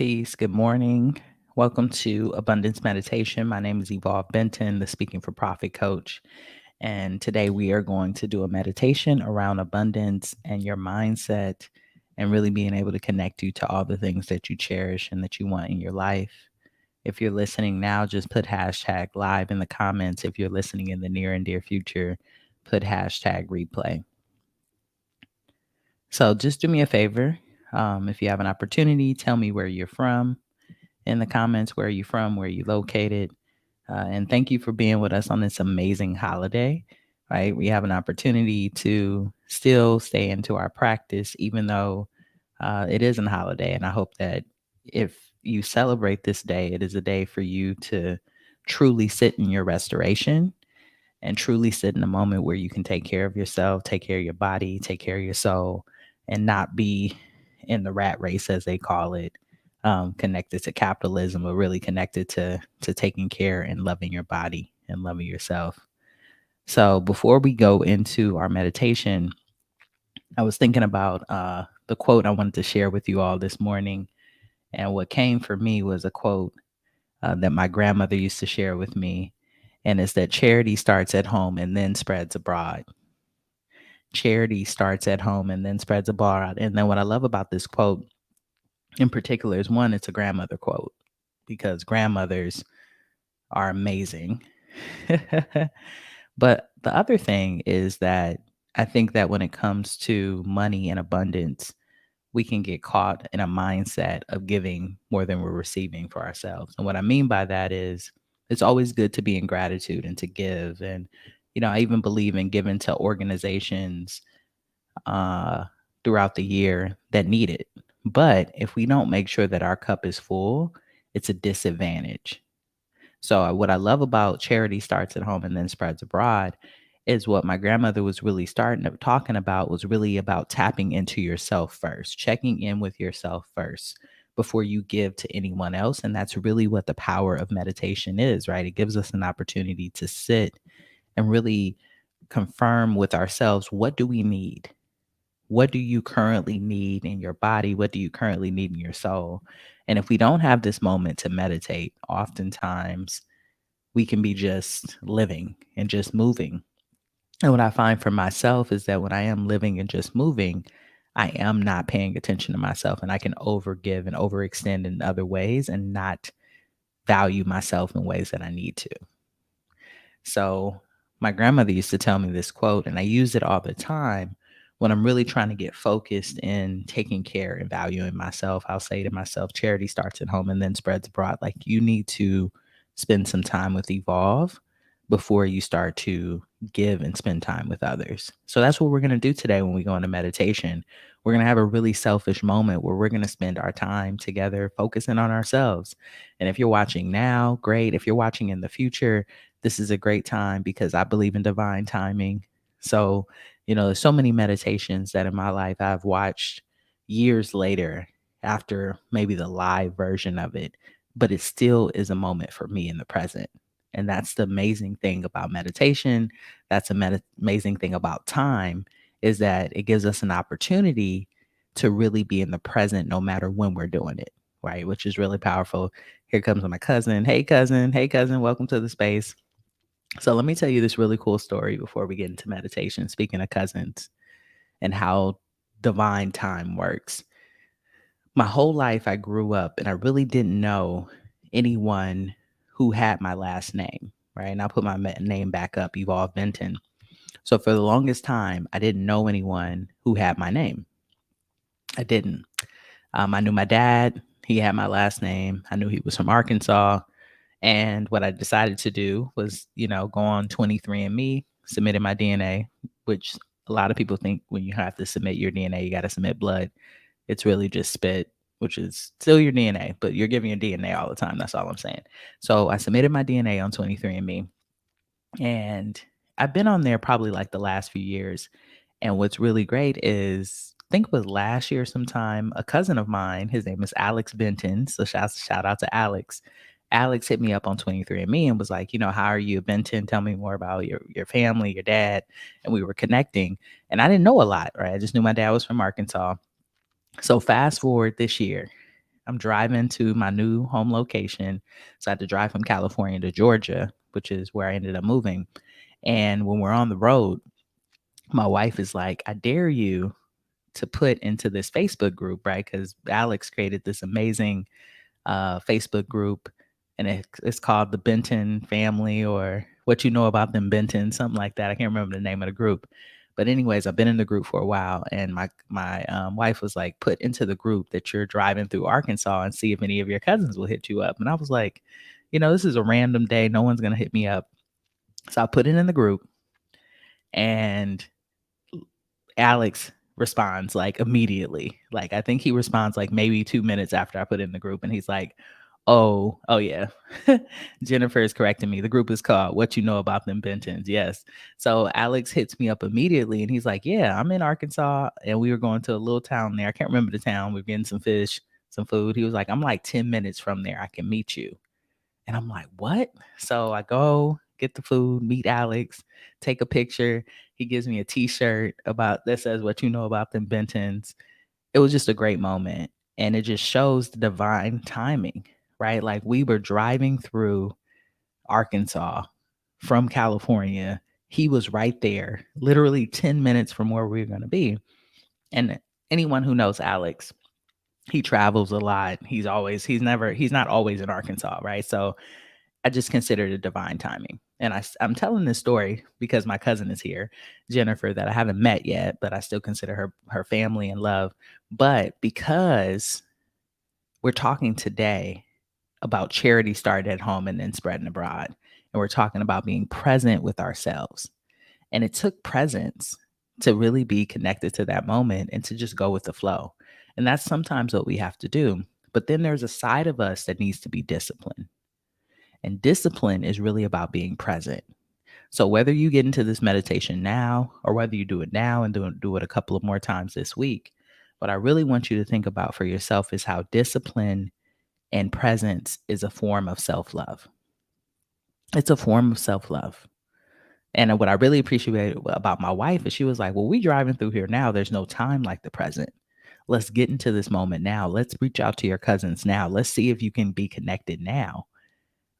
peace. Good morning. Welcome to Abundance Meditation. My name is Evolve Benton, the Speaking for Profit coach. And today we are going to do a meditation around abundance and your mindset and really being able to connect you to all the things that you cherish and that you want in your life. If you're listening now, just put hashtag live in the comments. If you're listening in the near and dear future, put hashtag replay. So just do me a favor. If you have an opportunity, tell me where you're from in the comments. Where are you from? Where are you located? And thank you for being with us on this amazing holiday, right? We have an opportunity to still stay into our practice, even though it is a holiday. And I hope that if you celebrate this day, it is a day for you to truly sit in your restoration and truly sit in a moment where you can take care of yourself, take care of your body, take care of your soul, and not be in the rat race, as they call it, connected to capitalism, but really connected to taking care and loving your body and loving yourself. So before we go into our meditation, I was thinking about the quote I wanted to share with you all this morning. And what came for me was a quote that my grandmother used to share with me. And it's that charity starts at home and then spreads abroad. Charity starts at home and then spreads abroad. And then what I love about this quote in particular is one, it's a grandmother quote because grandmothers are amazing. But the other thing is that I think that when it comes to money and abundance, we can get caught in a mindset of giving more than we're receiving for ourselves. And what I mean by that is it's always good to be in gratitude and to give. And, I even believe in giving to organizations uh, throughout the year that need it. But if we don't make sure that our cup is full, it's a disadvantage. So, what I love about charity starts at home and then spreads abroad is what my grandmother was really starting to talking about was really about tapping into yourself first, checking in with yourself first before you give to anyone else. And that's really what the power of meditation is, right? It gives us an opportunity to sit and really confirm with ourselves, what do we need? What do you currently need in your body? What do you currently need in your soul? And if we don't have this moment to meditate, oftentimes we can be just living and just moving. And what I find for myself is that when I am living and just moving, I am not paying attention to myself and I can overgive and overextend in other ways and not value myself in ways that I need to. So my grandmother used to tell me this quote, and I use it all the time when I'm really trying to get focused in taking care and valuing myself. I'll say to myself, charity starts at home and then spreads abroad. Like you need to spend some time with Evolve before you start to give and spend time with others. So that's what we're going to do today when we go into meditation. We're going to have a really selfish moment where we're going to spend our time together focusing on ourselves. And if you're watching now, great. If you're watching in the future, this is a great time because I believe in divine timing. So, there's so many meditations that in my life I've watched years later after maybe the live version of it, but it still is a moment for me in the present. And that's the amazing thing about meditation. That's amazing thing about time is that it gives us an opportunity to really be in the present no matter when we're doing it, right? Which is really powerful. Here comes my cousin. Hey, cousin. Hey, cousin. Welcome to the space. So let me tell you this really cool story before we get into meditation. Speaking of cousins and how divine time works. My whole life, I grew up and I really didn't know anyone who had my last name, right? And I'll put my name back up, Evolve Benton. So for the longest time, I didn't know anyone who had my name. I didn't. I knew my dad. He had my last name. I knew he was from Arkansas. And what I decided to do was, go on 23andMe, submitted my DNA, which a lot of people think when you have to submit your DNA, you got to submit blood. It's really just spit, which is still your DNA, but you're giving your DNA all the time. That's all I'm saying. So I submitted my DNA on 23andMe, and I've been on there probably like the last few years. And what's really great is, I think it was last year sometime, a cousin of mine, his name is Alex Benton. So shout out to Alex. Alex hit me up on 23andMe and was like, how are you, Benton? Tell me more about your family, your dad. And we were connecting. And I didn't know a lot, right? I just knew my dad was from Arkansas. So fast forward this year, I'm driving to my new home location. So I had to drive from California to Georgia, which is where I ended up moving. And when we're on the road, my wife is like, I dare you to put into this Facebook group, right? Because Alex created this amazing Facebook group, and it's called the Benton Family, or what you know about them Benton, something like that. I can't remember the name of the group, but anyways, I've been in the group for a while, and my wife was like, "Put into the group that you're driving through Arkansas and see if any of your cousins will hit you up." And I was like, this is a random day; no one's gonna hit me up. So I put it in the group, and Alex responds like immediately. Like I think he responds like maybe 2 minutes after I put it in the group, and he's like, "Oh yeah. Jennifer is correcting me. The group is called What You Know About Them Bentons." Yes. So Alex hits me up immediately and he's like, "Yeah, I'm in Arkansas and we were going to a little town there. I can't remember the town. We are getting some fish, some food." He was like, "I'm like 10 minutes from there. I can meet you." And I'm like, "What?" So I go get the food, meet Alex, take a picture. He gives me a t-shirt about that says What You Know About Them Bentons. It was just a great moment. And it just shows the divine timing, right? Like we were driving through Arkansas from California. He was right there, literally 10 minutes from where we were going to be. And anyone who knows Alex, he travels a lot. He's not always in Arkansas, right? So I just consider it divine timing. And I'm telling this story because my cousin is here, Jennifer, that I haven't met yet, but I still consider her family and love. But because we're talking today about charity started at home and then spreading abroad, and we're talking about being present with ourselves. And it took presence to really be connected to that moment and to just go with the flow. And that's sometimes what we have to do. But then there's a side of us that needs to be disciplined. And discipline is really about being present. So whether you get into this meditation now or whether you do it now and do it a couple of more times this week, what I really want you to think about for yourself is how discipline and presence is a form of self-love. It's a form of self-love. And what I really appreciate about my wife is she was like, "Well, we driving through here now. There's no time like the present. Let's get into this moment now. Let's reach out to your cousins now. Let's see if you can be connected now.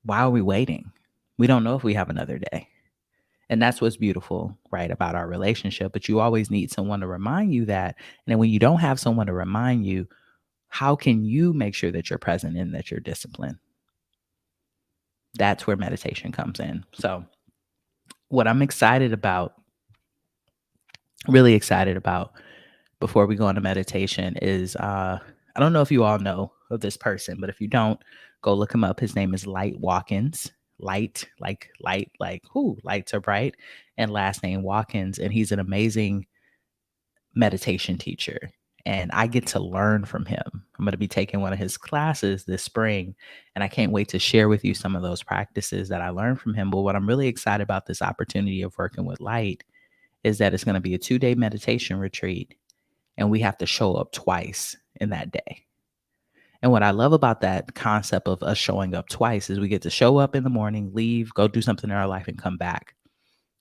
Why are we waiting? We don't know if we have another day." And that's what's beautiful, right, about our relationship. But you always need someone to remind you that. And then when you don't have someone to remind you, how can you make sure that you're present and that you're disciplined? That's where meditation comes in. So, what I'm excited about, really excited about before we go into meditation is I don't know if you all know of this person, but if you don't, go look him up. His name is Light Watkins. Light, like whoo, lights are bright, and last name Watkins. And he's an amazing meditation teacher. And I get to learn from him. I'm going to be taking one of his classes this spring, and I can't wait to share with you some of those practices that I learned from him. But what I'm really excited about this opportunity of working with Light is that it's going to be a 2-day meditation retreat, and we have to show up twice in that day. And what I love about that concept of us showing up twice is we get to show up in the morning, leave, go do something in our life, and come back.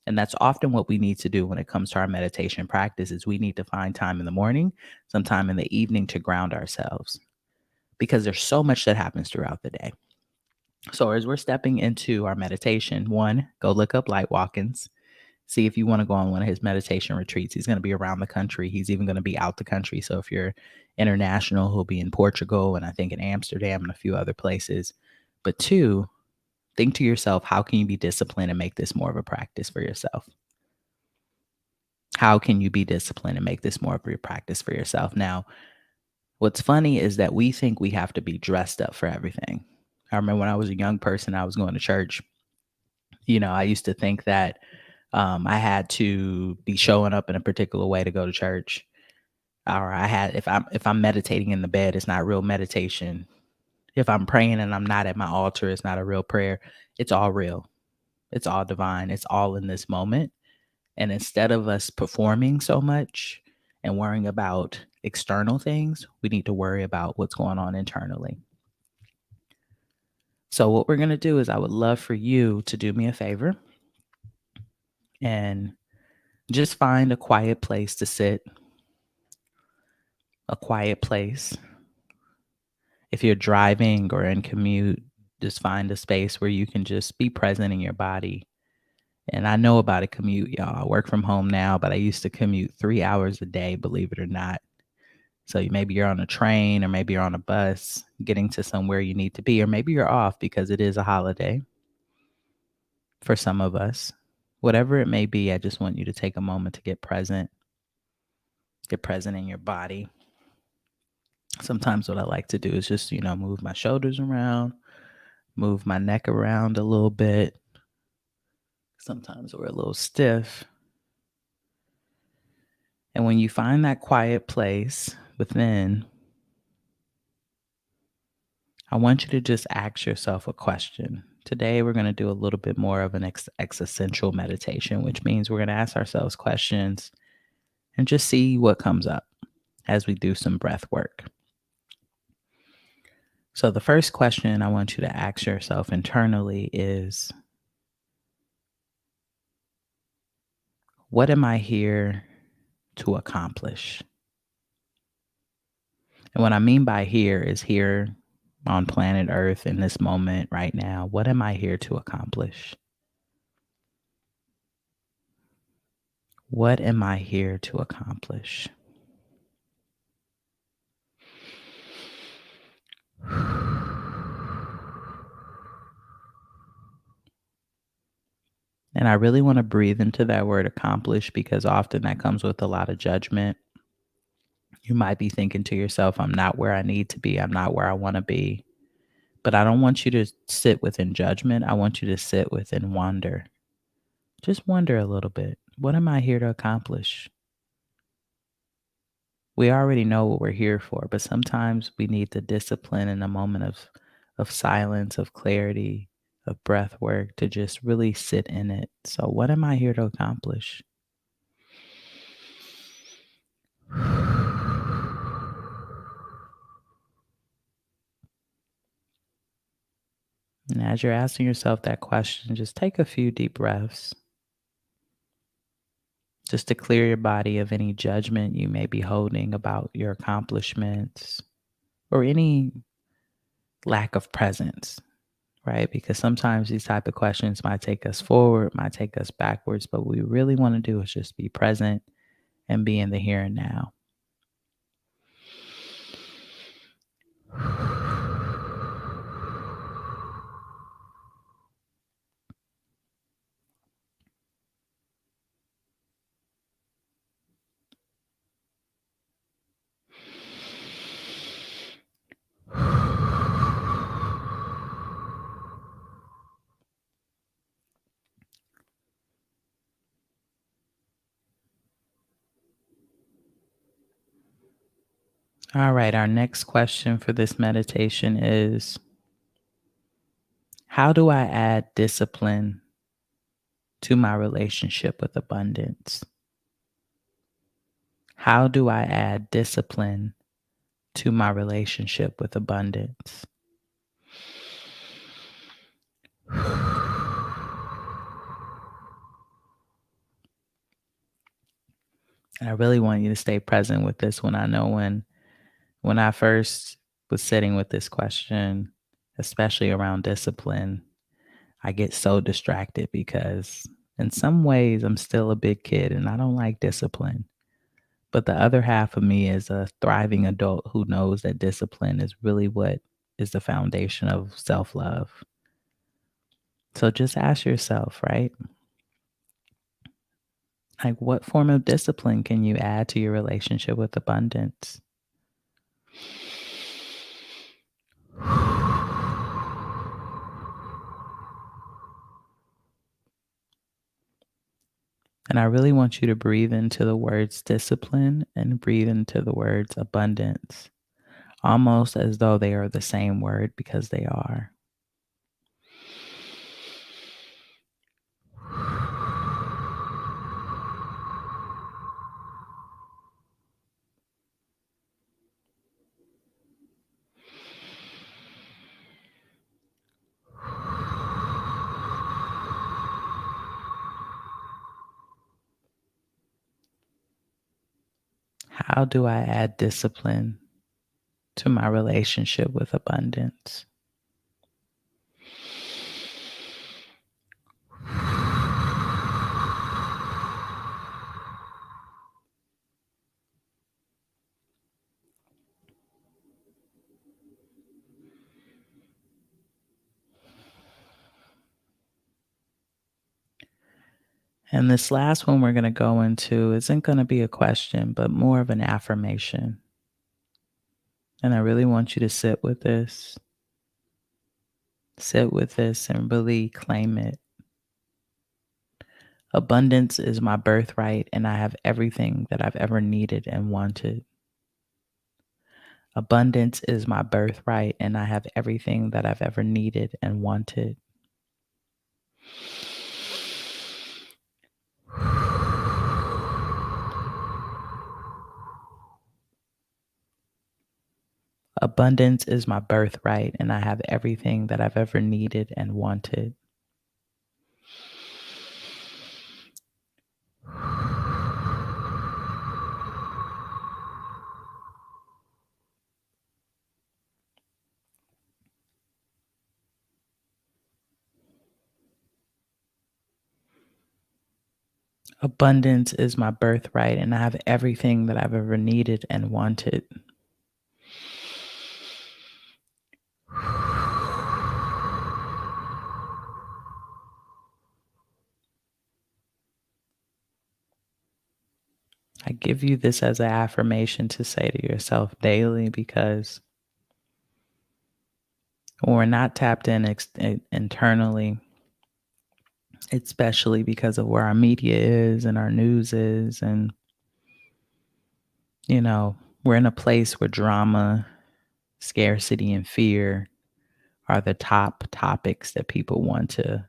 And that's often what we need to do when it comes to our meditation practice is we need to find time in the morning, sometime in the evening to ground ourselves because there's so much that happens throughout the day. So as we're stepping into our meditation, one, go look up Light Watkins. See if you want to go on one of his meditation retreats. He's going to be around the country. He's even going to be out the country. So if you're international, he'll be in Portugal and I think in Amsterdam and a few other places. But two, think to yourself, how can you be disciplined and make this more of a practice for yourself? How can you be disciplined and make this more of your practice for yourself? Now, what's funny is that we think we have to be dressed up for everything. I remember when I was a young person, I was going to church. I used to think that I had to be showing up in a particular way to go to church. Or if I'm meditating in the bed, it's not real meditation. If I'm praying and I'm not at my altar, it's not a real prayer. It's all real. It's all divine. It's all in this moment. And instead of us performing so much and worrying about external things, we need to worry about what's going on internally. So what we're going to do is I would love for you to do me a favor and just find a quiet place to sit, a quiet place. If you're driving or in commute, just find a space where you can just be present in your body. And I know about a commute, y'all. I work from home now, but I used to commute 3 hours a day, believe it or not. So maybe you're on a train or maybe you're on a bus getting to somewhere you need to be, or maybe you're off because it is a holiday for some of us. Whatever it may be, I just want you to take a moment to get present in your body. Sometimes what I like to do is just, move my shoulders around, move my neck around a little bit. Sometimes we're a little stiff. And when you find that quiet place within, I want you to just ask yourself a question. Today, we're going to do a little bit more of an existential meditation, which means we're going to ask ourselves questions and just see what comes up as we do some breath work. So, the first question I want you to ask yourself internally is, what am I here to accomplish? And what I mean by here is here on planet Earth in this moment right now. What am I here to accomplish? What am I here to accomplish? And I really want to breathe into that word accomplish because often that comes with a lot of judgment. You might be thinking to yourself, I'm not where I need to be. I'm not where I want to be. But I don't want you to sit within judgment. I want you to sit within wonder. Just wonder a little bit. What am I here to accomplish? We already know what we're here for, but sometimes we need the discipline in a moment of silence, of clarity, of breath work to just really sit in it. So what am I here to accomplish? And as you're asking yourself that question, just take a few deep breaths just to clear your body of any judgment you may be holding about your accomplishments or any lack of presence, right? Because sometimes these type of questions might take us forward, might take us backwards, but what we really want to do is just be present and be in the here and now. All right, our next question for this meditation is, how do I add discipline to my relationship with abundance? How do I add discipline to my relationship with abundance? And I really want you to stay present with this one. I know when I first was sitting with this question, especially around discipline, I get so distracted because in some ways I'm still a big kid and I don't like discipline. But the other half of me is a thriving adult who knows that discipline is really what is the foundation of self-love. So just ask yourself, right? Like, what form of discipline can you add to your relationship with abundance? And I really want you to breathe into the words discipline and breathe into the words abundance, almost as though they are the same word because they are. How do I add discipline to my relationship with abundance. And this last one we're going to go into isn't going to be a question, but more of an affirmation. And I really want you to sit with this. Sit with this and really claim it. Abundance is my birthright, and I have everything that I've ever needed and wanted. Abundance is my birthright, and I have everything that I've ever needed and wanted. Abundance is my birthright, and I have everything that I've ever needed and wanted. Abundance is my birthright, and I have everything that I've ever needed and wanted. I give you this as an affirmation to say to yourself daily, because when we're not tapped in internally, especially because of where our media is and our news is, and, we're in a place where drama, scarcity, and fear are the top topics that people want to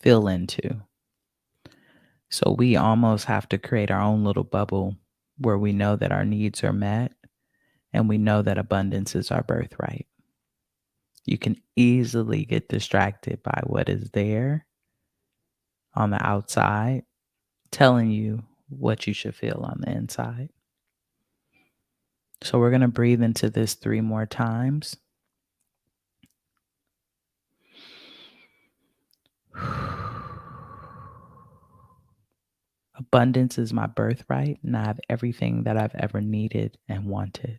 fill into. So we almost have to create our own little bubble where we know that our needs are met and we know that abundance is our birthright. You can easily get distracted by what is there on the outside, telling you what you should feel on the inside. So we're going to breathe into this 3 more times. Abundance is my birthright, and I have everything that I've ever needed and wanted.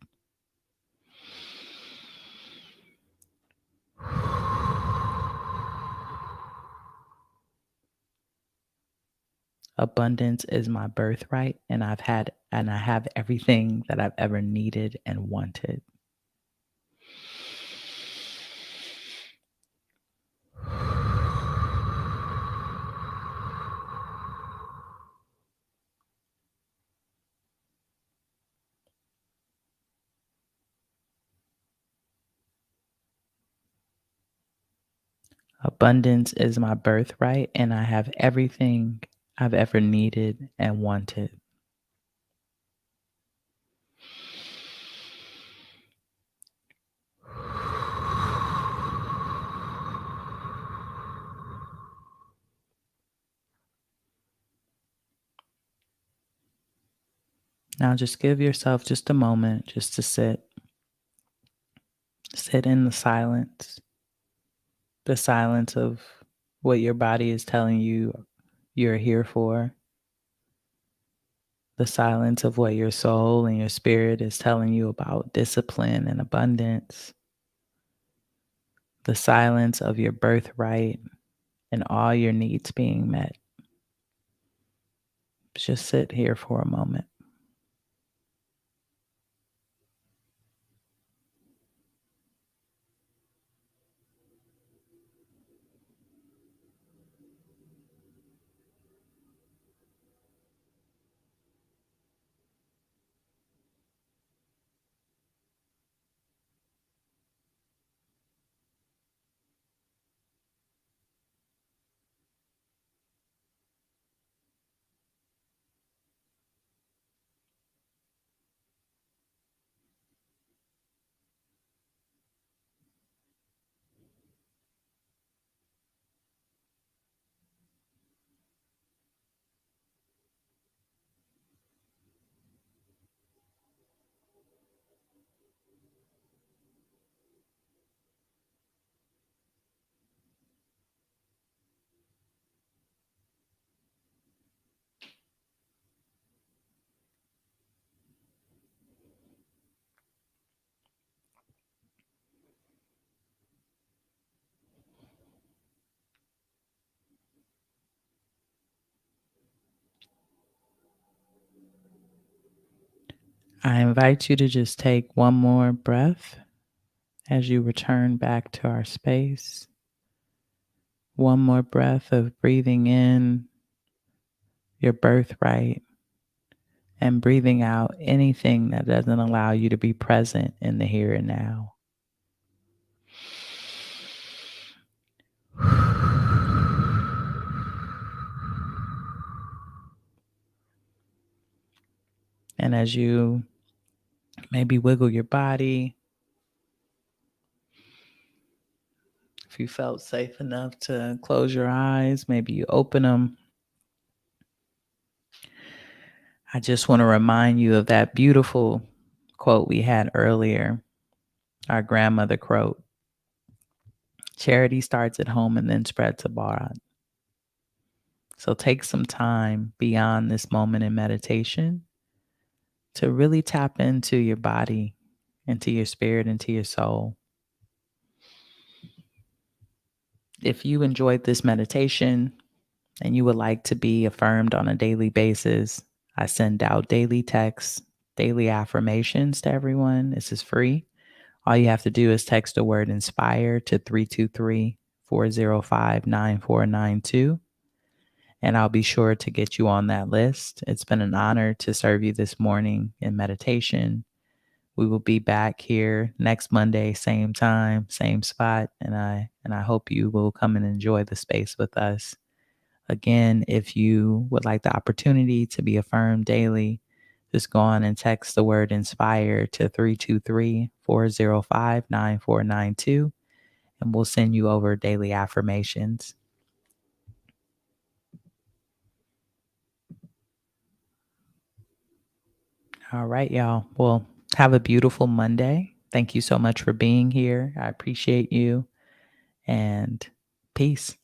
Abundance is my birthright, and I have everything that I've ever needed and wanted. Abundance is my birthright, and I have everything I've ever needed and wanted. Now just give yourself just a moment just to sit. Sit in the silence of what your body is telling you you're here for, the silence of what your soul and your spirit is telling you about discipline and abundance, the silence of your birthright and all your needs being met. Just sit here for a moment. I invite you to just take one more breath as you return back to our space. One more breath of breathing in your birthright and breathing out anything that doesn't allow you to be present in the here and now. And as you maybe wiggle your body, if you felt safe enough to close your eyes, maybe you open them. I just want to remind you of that beautiful quote we had earlier. Our grandmother quote: charity starts at home and then spreads abroad. So take some time beyond this moment in meditation to really tap into your body, into your spirit, into your soul. If you enjoyed this meditation and you would like to be affirmed on a daily basis, I send out daily texts, daily affirmations to everyone. This is free. All you have to do is text the word inspire to 323-405-9492. And I'll be sure to get you on that list. It's been an honor to serve you this morning in meditation. We will be back here next Monday, same time, same spot, and I hope you will come and enjoy the space with us. Again, if you would like the opportunity to be affirmed daily, just go on and text the word inspire to 323-405-9492, and we'll send you over daily affirmations. All right, y'all. Well, have a beautiful Monday. Thank you so much for being here. I appreciate you, and peace.